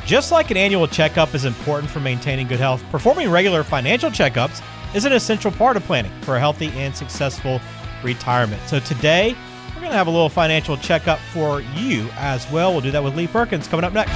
Just like an annual checkup is important for maintaining good health, performing regular financial checkups is an essential part of planning for a healthy and successful retirement. So today, we're going to have a little financial checkup for you as well. We'll do that with Lee Perkins coming up next.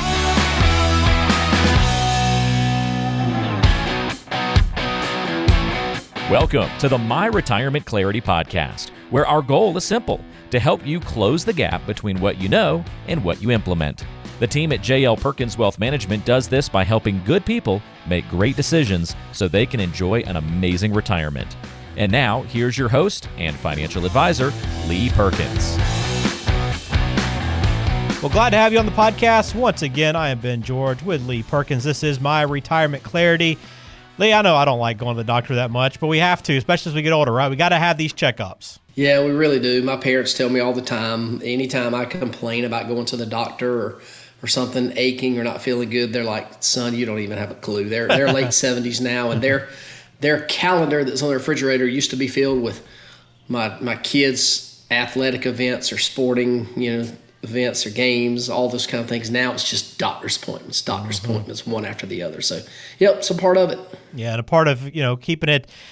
Welcome to the My Retirement Clarity Podcast, where our goal is simple, to help you close the gap between what you know and what you implement. The team at J.L. Perkins Wealth Management does this by helping good people make great decisions so they can enjoy an amazing retirement. And now, here's your host and financial advisor, Lee Perkins. Well, glad to have you on the podcast. Once again, I am Ben George with Lee Perkins. This is My Retirement Clarity. Lee, I know I don't like going to the doctor that much, but we have to, especially as we get older, right? We got to have these checkups. Yeah, we really do. My parents tell me all the time, anytime I complain about going to the doctor or something aching or not feeling good, they're like, son, you don't even have a clue. They're late 70s now, and their calendar that's on their refrigerator used to be filled with my kids' athletic events or sporting, events or games, all those kind of things. Now it's just doctor's appointments, one after the other. So, yep, it's a part of it. Yeah, and a part of,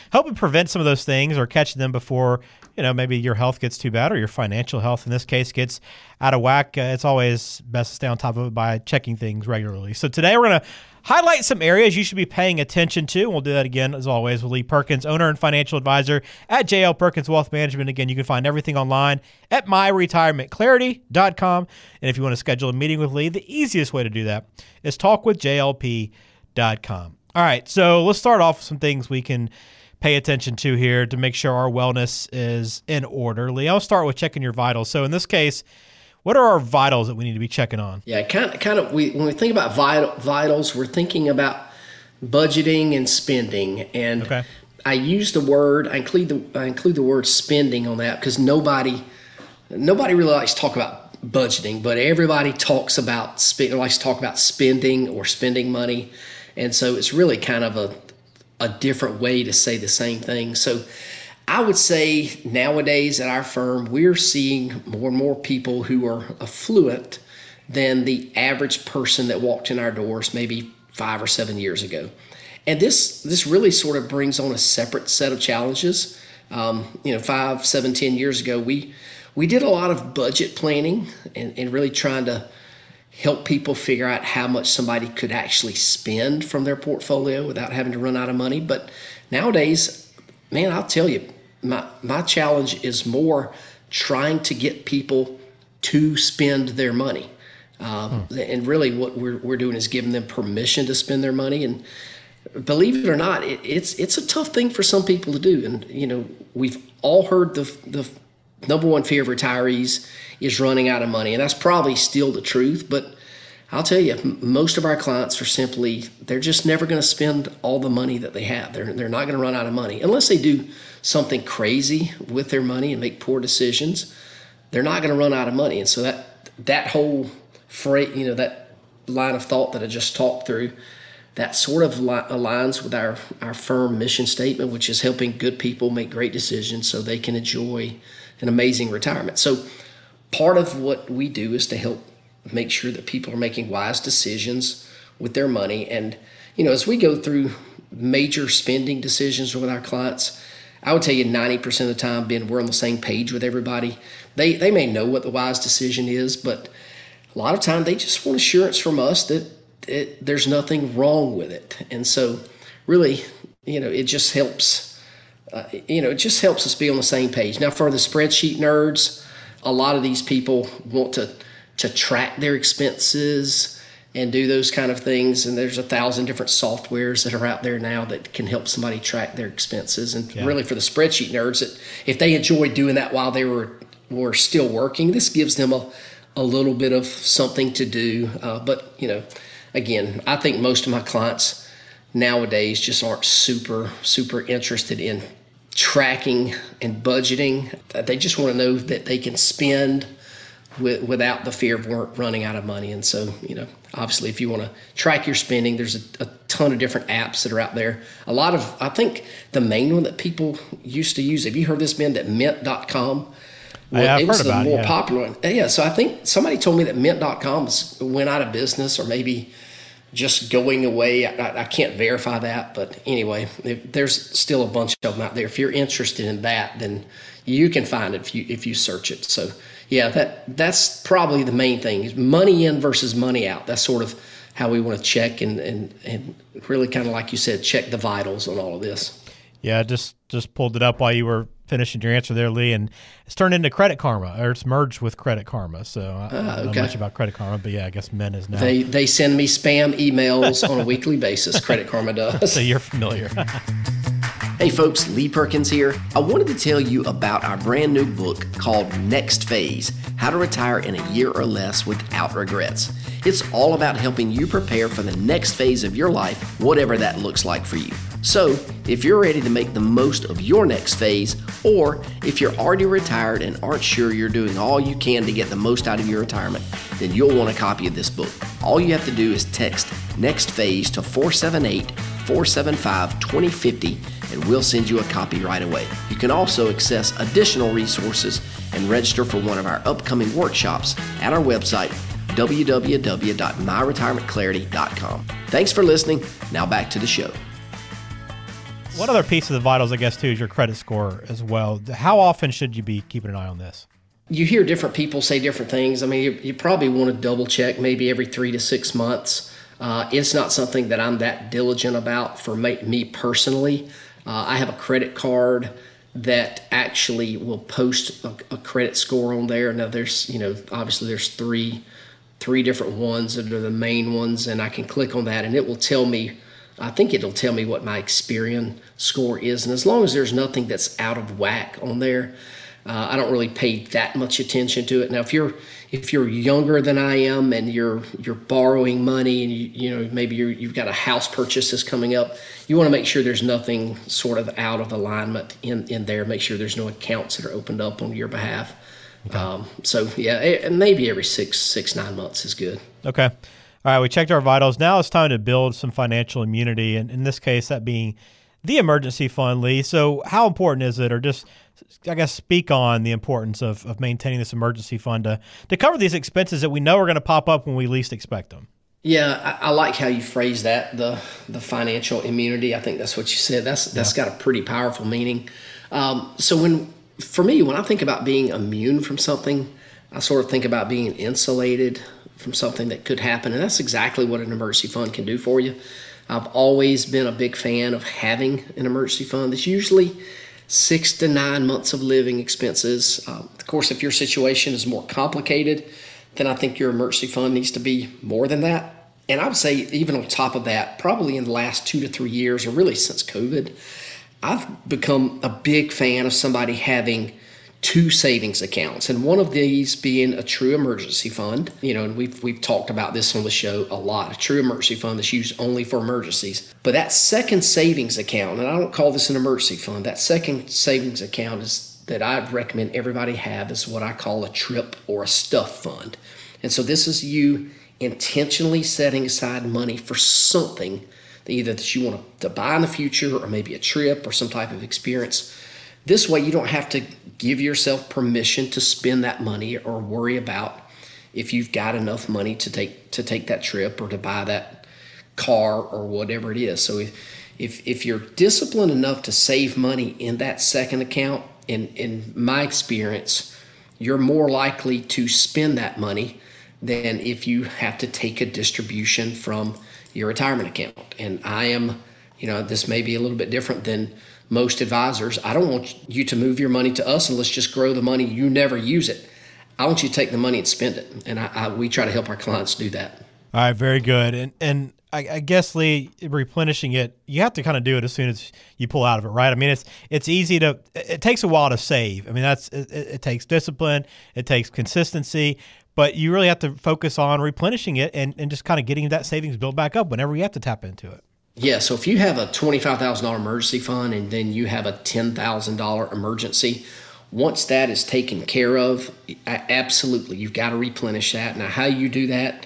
helping prevent some of those things or catching them before, maybe your health gets too bad or your financial health, in this case, gets out of whack. It's always best to stay on top of it by checking things regularly. So today we're going to highlight some areas you should be paying attention to. And we'll do that again, as always, with Lee Perkins, owner and financial advisor at J.L. Perkins Wealth Management. Again, you can find everything online at myretirementclarity.com. And if you want to schedule a meeting with Lee, the easiest way to do that is talkwithjlp.com. All right, so let's start off with some things we can pay attention to here to make sure our wellness is in order. Lee, I'll start with checking your vitals. So in this case, what are our vitals that we need to be checking on? Yeah, when we think about vitals, we're thinking about budgeting and spending. And okay. I include the word spending on that because nobody really likes to talk about budgeting, but everybody likes to talk about spending or spending money. And so it's really kind of a different way to say the same thing. So I would say nowadays at our firm, we're seeing more and more people who are affluent than the average person that walked in our doors maybe 5 or 7 years ago. And this really sort of brings on a separate set of challenges. 5, 7, 10 years ago, we did a lot of budget planning and really trying to help people figure out how much somebody could actually spend from their portfolio without having to run out of money. But nowadays, man, I'll tell you, my challenge is more trying to get people to spend their money. And really what we're doing is giving them permission to spend their money. And believe it or not, it's a tough thing for some people to do. And, we've all heard the number one fear of retirees is running out of money. And that's probably still the truth. But I'll tell you, most of our clients they're just never going to spend all the money that they have. They're not going to run out of money unless they do something crazy with their money and make poor decisions. They're not going to run out of money. And so that whole phrase, that line of thought that I just talked through, that sort of aligns with our firm mission statement, which is helping good people make great decisions so they can enjoy an amazing retirement. So part of what we do is to help make sure that people are making wise decisions with their money. And, as we go through major spending decisions with our clients, I would tell you 90% of the time, Ben, we're on the same page with everybody. They may know what the wise decision is, but a lot of time they just want assurance from us that there's nothing wrong with it. And so really, it just helps, us be on the same page. Now for the spreadsheet nerds, a lot of these people want to track their expenses and do those kind of things. And there's 1,000 different softwares that are out there now that can help somebody track their expenses. And really for the spreadsheet nerds, if they enjoy doing that while they were still working, this gives them a little bit of something to do. But again, I think most of my clients nowadays just aren't super, super interested in tracking and budgeting. They just want to know that they can spend without the fear of running out of money. And so, obviously if you want to track your spending, there's a ton of different apps that are out there. I think the main one that people used to use, have you heard this, Ben, that mint.com? Well, it was the more popular one. Yeah, so I think somebody told me that mint.com went out of business, or maybe just going away. I can't verify that, but anyway, there's still a bunch of them out there. If you're interested in that, then you can find it if you search it. So yeah, that's probably the main thing is money in versus money out. That's sort of how we want to check and really kind of like you said, check the vitals on all of this. Yeah, just pulled it up while you were finishing your answer there, Lee, and it's turned into Credit Karma, or it's merged with Credit Karma. So I don't know much about Credit Karma, but yeah, I guess Men is now. They send me spam emails on a weekly basis. Credit Karma does. So you're familiar. Hey folks, Lee Perkins here. I wanted to tell you about our brand new book called Next Phase, How to Retire in a Year or Less Without Regrets. It's all about helping you prepare for the next phase of your life, whatever that looks like for you. So, if you're ready to make the most of your next phase, or if you're already retired and aren't sure you're doing all you can to get the most out of your retirement, then you'll want a copy of this book. All you have to do is text Next Phase to 478-475-2050, and we'll send you a copy right away. You can also access additional resources and register for one of our upcoming workshops at our website, www.myretirementclarity.com. Thanks for listening. Now back to the show. One other piece of the vitals, I guess, too, is your credit score as well. How often should you be keeping an eye on this? You hear different people say different things. I mean, you probably want to double check maybe every 3 to 6 months. It's not something that I'm that diligent about for me personally. I have a credit card that actually will post a credit score on there. Now there's, obviously there's three different ones that are the main ones, and I can click on that and it will tell me, I think it'll tell me what my Experian score is. And as long as there's nothing that's out of whack on there, I don't really pay that much attention to it. Now, if you're younger than I am and you're borrowing money and maybe you've got a house purchase that's coming up, you want to make sure there's nothing sort of out of alignment in there. Make sure there's no accounts that are opened up on your behalf. Okay. So yeah, maybe every 9 months is good. Okay. All right, we checked our vitals. Now it's time to build some financial immunity, and in this case, that being the emergency fund, Lee. So how important is it, or just, I guess, speak on the importance of maintaining this emergency fund to cover these expenses that we know are going to pop up when we least expect them? Yeah, I like how you phrase that, the financial immunity. I think that's what you said. That's got a pretty powerful meaning. So for me, when I think about being immune from something, I sort of think about being insulated from something that could happen, and that's exactly what an emergency fund can do for you. I've always been a big fan of having an emergency fund. It's usually 6 to 9 months of living expenses. Of course, if your situation is more complicated, then I think your emergency fund needs to be more than that. And I would say even on top of that, probably in the last 2 to 3 years, or really since COVID, I've become a big fan of somebody having 2 savings accounts, and one of these being a true emergency fund. And we've talked about this on the show a lot, a true emergency fund that's used only for emergencies. But that second savings account, and I don't call this an emergency fund, that second savings account is that I'd recommend everybody have is what I call a trip or a stuff fund. And so this is you intentionally setting aside money for something that you want to buy in the future, or maybe a trip or some type of experience. This way you don't have to give yourself permission to spend that money or worry about if you've got enough money to take that trip or to buy that car or whatever it is. So if you're disciplined enough to save money in that second account, in my experience, you're more likely to spend that money than if you have to take a distribution from your retirement account. And I am, this may be a little bit different than most advisors. I don't want you to move your money to us and let's just grow the money. You never use it. I want you to take the money and spend it. And we try to help our clients do that. All right, very good. And I guess, Lee, replenishing it, you have to kind of do it as soon as you pull out of it, right? I mean, it's easy it takes a while to save. I mean, it takes discipline, it takes consistency, but you really have to focus on replenishing it and just kind of getting that savings built back up whenever you have to tap into it. Yeah, so if you have a $25,000 emergency fund and then you have a $10,000 emergency, once that is taken care of, absolutely, you've got to replenish that. Now, how you do that,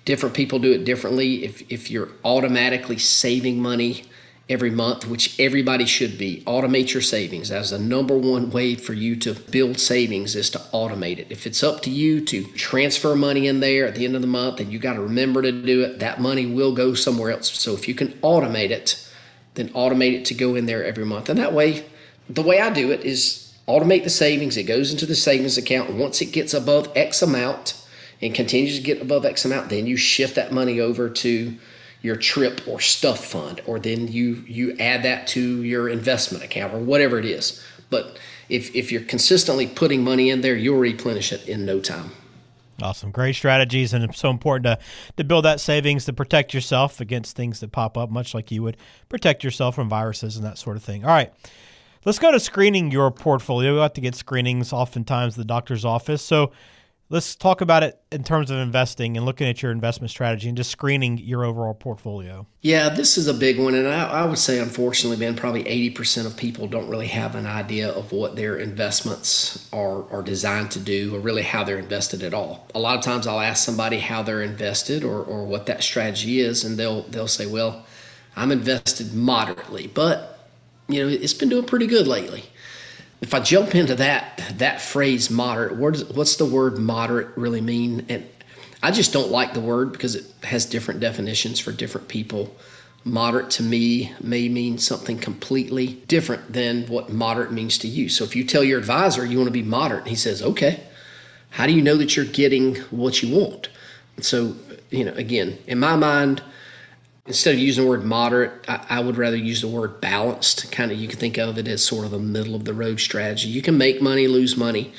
different people do it differently. If you're automatically saving money every month, which everybody should be. Automate your savings. That's the number one way for you to build savings, is to automate it. If it's up to you to transfer money in there at the end of the month and you got to remember to do it, that money will go somewhere else. So if you can automate it, then automate it to go in there every month. And that way, the way I do it is automate the savings. It goes into the savings account. Once it gets above X amount and continues to get above X amount, then you shift that money over to your trip or stuff fund, or then you add that to your investment account or whatever it is. But if you're consistently putting money in there, you'll replenish it in no time. Awesome. Great strategies, and it's so important to build that savings to protect yourself against things that pop up, much like you would protect yourself from viruses and that sort of thing. All right, let's go to screening your portfolio. We have to get screenings oftentimes at the doctor's office. So let's talk about it in terms of investing and looking at your investment strategy and just screening your overall portfolio. Yeah, this is a big one. And I would say, unfortunately, Ben, probably 80% of people don't really have an idea of what their investments are designed to do, or really how they're invested at all. A lot of times I'll ask somebody how they're invested or what that strategy is, and they'll say, well, I'm invested moderately, but it's been doing pretty good lately. If I jump into that phrase moderate, what's the word moderate really mean? And I just don't like the word because it has different definitions for different people. Moderate to me may mean something completely different than what moderate means to you. So if you tell your advisor you want to be moderate, and he says, okay, how do you know that you're getting what you want? And so, again, in my mind, instead of using the word moderate, I would rather use the word balanced. Kind of, you can think of it as sort of a middle of the road strategy. You can make money, lose money.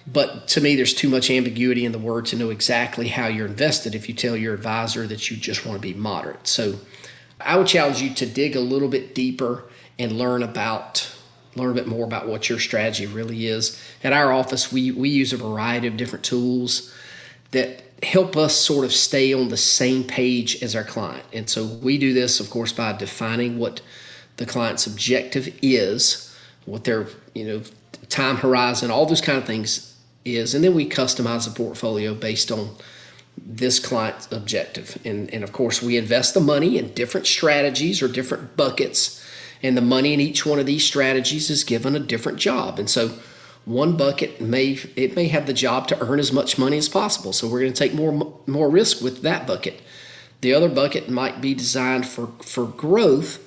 But to me, there's too much ambiguity in the word to know exactly how you're invested if you tell your advisor that you just want to be moderate. So I would challenge you to dig a little bit deeper and learn a bit more about what your strategy really is. At our office, we use a variety of different tools that help us sort of stay on the same page as our client. And so we do this, of course, by defining what the client's objective is, what their time horizon, all those kind of things is, and then we customize the portfolio based on this client's objective. And of course, we invest the money in different strategies or different buckets, and the money in each one of these strategies is given a different job. And so one bucket may have the job to earn as much money as possible. So we're going to take more risk with that bucket. The other bucket might be designed for growth,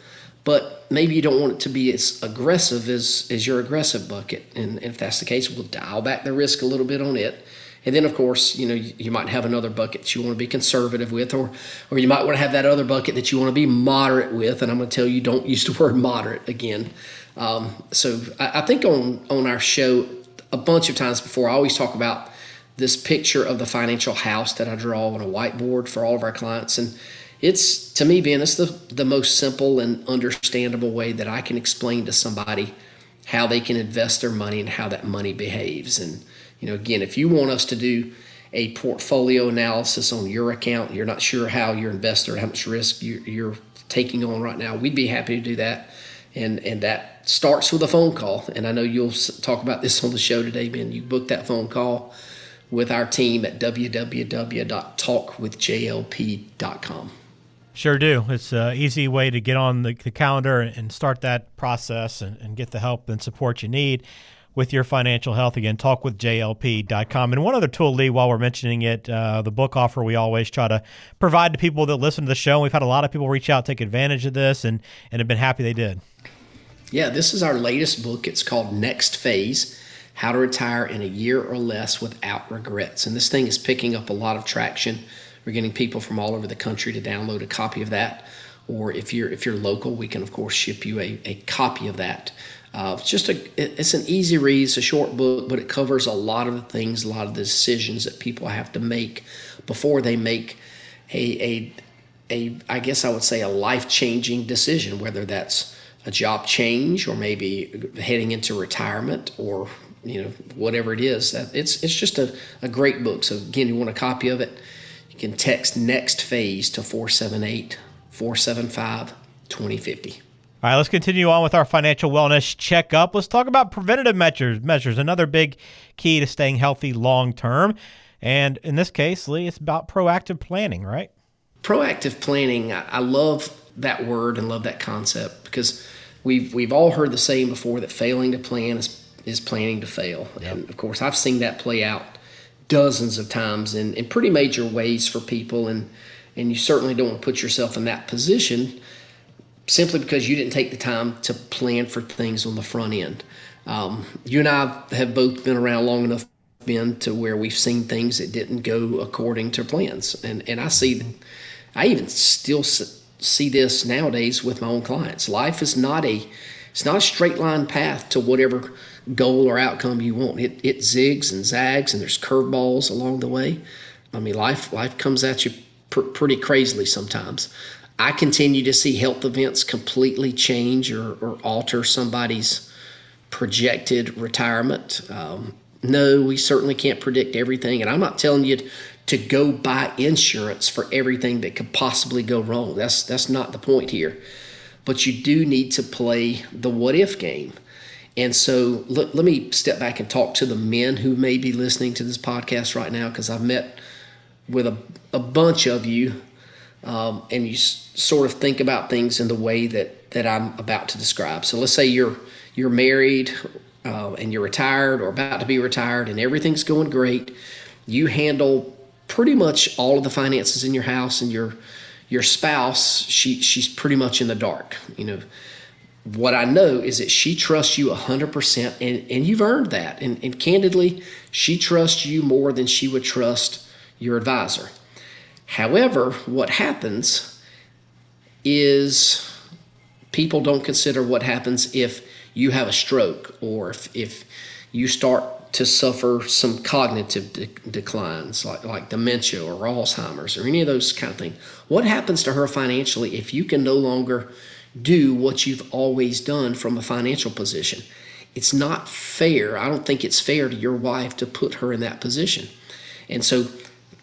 but maybe you don't want it to be as aggressive as your aggressive bucket. And if that's the case, we'll dial back the risk a little bit on it. And then, of course, you might have another bucket that you want to be conservative with, or you might want to have that other bucket that you want to be moderate with. And I'm going to tell you, don't use the word moderate again. So I think on our show a bunch of times before, I always talk about this picture of the financial house that I draw on a whiteboard for all of our clients. And it's, to me, Ben, it's the most simple and understandable way that I can explain to somebody how they can invest their money and how that money behaves. And, again, if you want us to do a portfolio analysis on your account, you're not sure how you're invested or how much risk you're taking on right now, we'd be happy to do that. And that starts with a phone call. And I know you'll talk about this on the show today, Ben. You book that phone call with our team at www.talkwithjlp.com. Sure do. It's an easy way to get on the calendar and start that process and get the help and support you need with your financial health. Again, talkwithjlp.com. And one other tool, Lee, while we're mentioning it, the book offer we always try to provide to people that listen to the show. We've had a lot of people reach out, take advantage of this, and have been happy they did. Yeah, this is our latest book. It's called Next Phase, How to Retire in a Year or Less Without Regrets. And this thing is picking up a lot of traction. We're getting people from all over the country to download a copy of that. Or if you're local, we can, of course, ship you a copy of that. It's an easy read. It's a short book, but it covers a lot of the things, a lot of the decisions that people have to make before they make I guess I would say a life-changing decision, whether that's a job change or maybe heading into retirement or whatever it is. It's just a great book. So again, you want a copy of it, you can text Next Phase to 478-475-2050. All right, let's continue on with our financial wellness checkup. Let's talk about preventative measures, another big key to staying healthy long term. And in this case, Lee, it's about proactive planning, right? Proactive planning, I love that word and love that concept, because we've all heard the saying before that failing to plan is planning to fail. Yep. And of course, I've seen that play out dozens of times in pretty major ways for people, and you certainly don't want to put yourself in that position simply because you didn't take the time to plan for things on the front end. You and I have both been around long enough, Ben, to where we've seen things that didn't go according to plans, and I even still see this nowadays with my own clients. Life is not a straight line path to whatever goal or outcome you want. It zigs and zags, and there's curveballs along the way. I mean, life comes at you pretty crazily sometimes. I continue to see health events completely change or alter somebody's projected retirement. No, we certainly can't predict everything, and I'm not telling you to go buy insurance for everything that could possibly go wrong. That's not the point here. But you do need to play the what if game. And so let me step back and talk to the men who may be listening to this podcast right now, because I've met with a bunch of you, and you sort of think about things in the way that I'm about to describe. So let's say you're married and you're retired or about to be retired, and everything's going great. You handle pretty much all of the finances in your house, and your spouse, she's pretty much in the dark. You know, what I know is that she trusts you 100%, and you've earned that. And candidly, she trusts you more than she would trust your advisor. However, what happens is people don't consider what happens if you have a stroke, or if you start to suffer some cognitive declines like dementia or Alzheimer's or any of those kind of things. What happens to her financially if you can no longer do what you've always done from a financial position? It's not fair. I don't think it's fair to your wife to put her in that position. And so,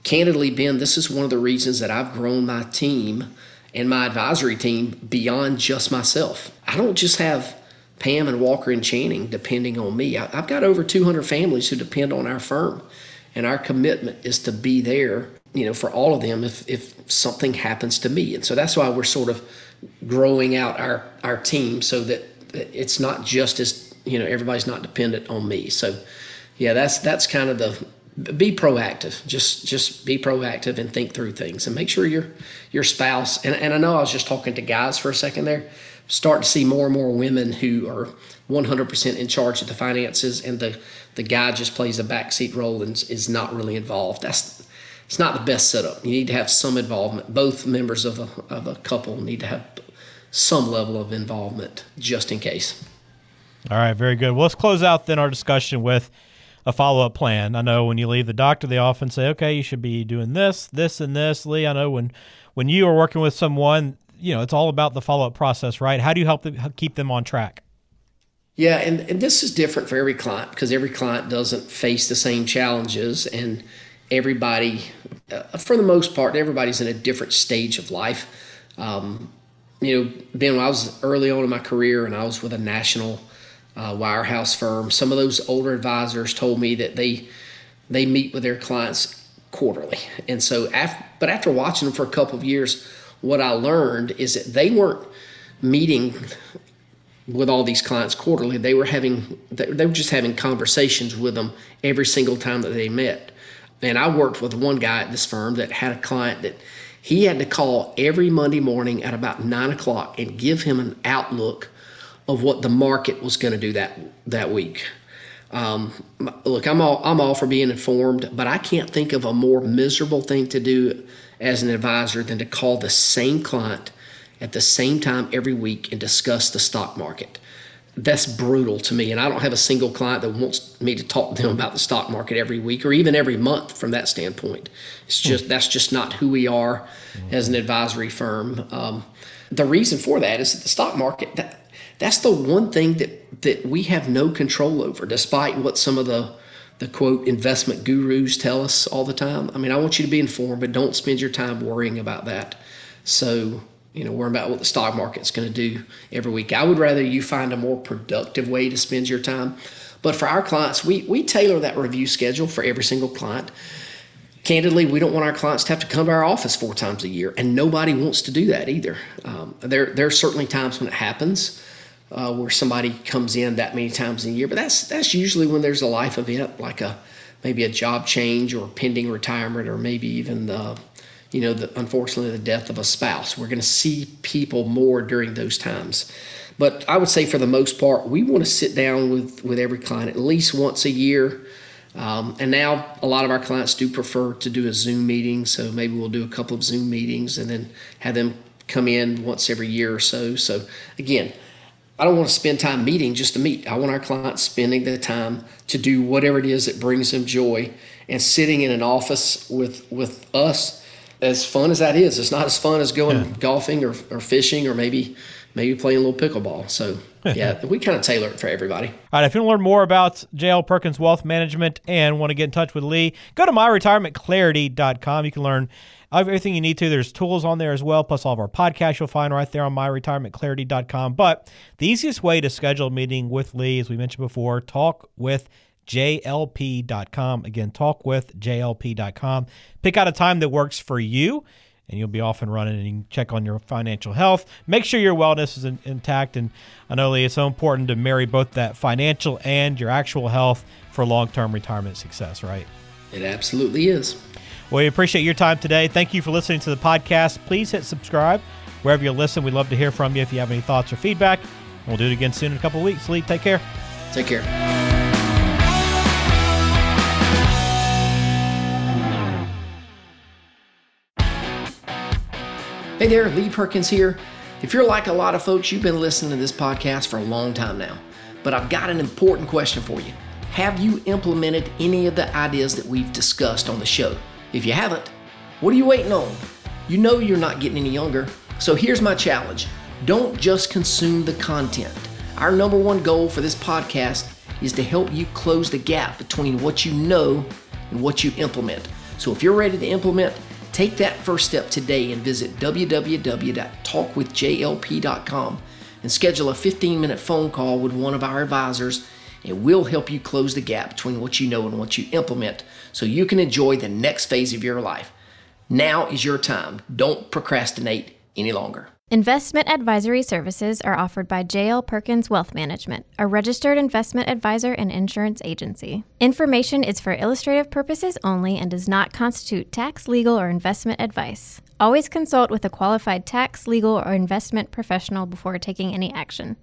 candidly, Ben, this is one of the reasons that I've grown my team and my advisory team beyond just myself. I don't just have Pam and Walker and Channing depending on me. I've got over 200 families who depend on our firm, and our commitment is to be there, for all of them if something happens to me. And so that's why we're sort of growing out our team, so that it's not just as, everybody's not dependent on me. So yeah, that's kind of be proactive. Just be proactive and think through things, and make sure your spouse, and I know I was just talking to guys for a second there, start to see more and more women who are 100% in charge of the finances, and the guy just plays a backseat role and is not really involved. It's not the best setup. You need to have some involvement. Both members of a couple need to have some level of involvement, just in case. All right, very good. Well, let's close out then our discussion with a follow-up plan. I know when you leave the doctor, they often say, okay, you should be doing this, this, and this. Lee, I know when you are working with someone, it's all about the follow-up process, right? How do you help them keep them on track? Yeah, and this is different for every client, because every client doesn't face the same challenges, and everybody, for the most part, everybody's in a different stage of life. Ben, when I was early on in my career and I was with a national wirehouse firm, some of those older advisors told me that they meet with their clients quarterly. And so, but after watching them for a couple of years, what I learned is that they weren't meeting with all these clients quarterly. They were just having conversations with them every single time that they met. And I worked with one guy at this firm that had a client that he had to call every Monday morning at about 9:00 and give him an outlook of what the market was going to do that week. Look, I'm all for being informed, but I can't think of a more miserable thing to do as an advisor than to call the same client at the same time every week and discuss the stock market. That's brutal to me, and I don't have a single client that wants me to talk to them about the stock market every week or even every month from that standpoint. That's just not who we are as an advisory firm. The reason for that is that the stock market, that's the one thing that we have no control over, despite what some of the quote investment gurus tell us all the time. I mean, I want you to be informed, but don't spend your time worrying about that. So, worrying about what the stock market's going to do every week. I would rather you find a more productive way to spend your time. But for our clients, we tailor that review schedule for every single client. Candidly, we don't want our clients to have to come to our office 4 times a year, and nobody wants to do that either. There are certainly times when it happens where somebody comes in that many times a year, but that's usually when there's a life event, like maybe a job change or pending retirement, or maybe even unfortunately the death of a spouse. We're going to see people more during those times. But I would say for the most part, we want to sit down with every client at least once a year. And now a lot of our clients do prefer to do a Zoom meeting, so maybe we'll do a couple of Zoom meetings and then have them come in once every year or so. So again, I don't want to spend time meeting just to meet. I want our clients spending the time to do whatever it is that brings them joy, and sitting in an office with us, as fun as that is, it's not as fun as going golfing or fishing or maybe playing a little pickleball. So yeah, we kind of tailor it for everybody. All right, if you want to learn more about J.L. Perkins Wealth Management and want to get in touch with Lee, go to myretirementclarity.com. You can learn everything you need to. There's tools on there as well, plus all of our podcasts you'll find right there on myretirementclarity.com. But the easiest way to schedule a meeting with Lee, as we mentioned before, talkwithjlp.com. Again, talkwithjlp.com. Pick out a time that works for you, and you'll be off and running, and you can check on your financial health. Make sure your wellness is intact. And I know, Lee, it's so important to marry both that financial and your actual health for long-term retirement success, right? It absolutely is. Well, we appreciate your time today. Thank you for listening to the podcast. Please hit subscribe wherever you listen. We'd love to hear from you if you have any thoughts or feedback. And we'll do it again soon in a couple of weeks. Lee, take care. Take care. Hey there, Lee Perkins here. If you're like a lot of folks, you've been listening to this podcast for a long time now. But I've got an important question for you. Have you implemented any of the ideas that we've discussed on the show? If you haven't, what are you waiting on? You know you're not getting any younger. So here's my challenge. Don't just consume the content. Our number one goal for this podcast is to help you close the gap between what you know and what you implement. So if you're ready to implement, take that first step today and visit www.talkwithjlp.com and schedule a 15-minute phone call with one of our advisors, and we'll help you close the gap between what you know and what you implement so you can enjoy the next phase of your life. Now is your time. Don't procrastinate any longer. Investment advisory services are offered by J.L. Perkins Wealth Management, a registered investment advisor and insurance agency. Information is for illustrative purposes only and does not constitute tax, legal, or investment advice. Always consult with a qualified tax, legal, or investment professional before taking any action.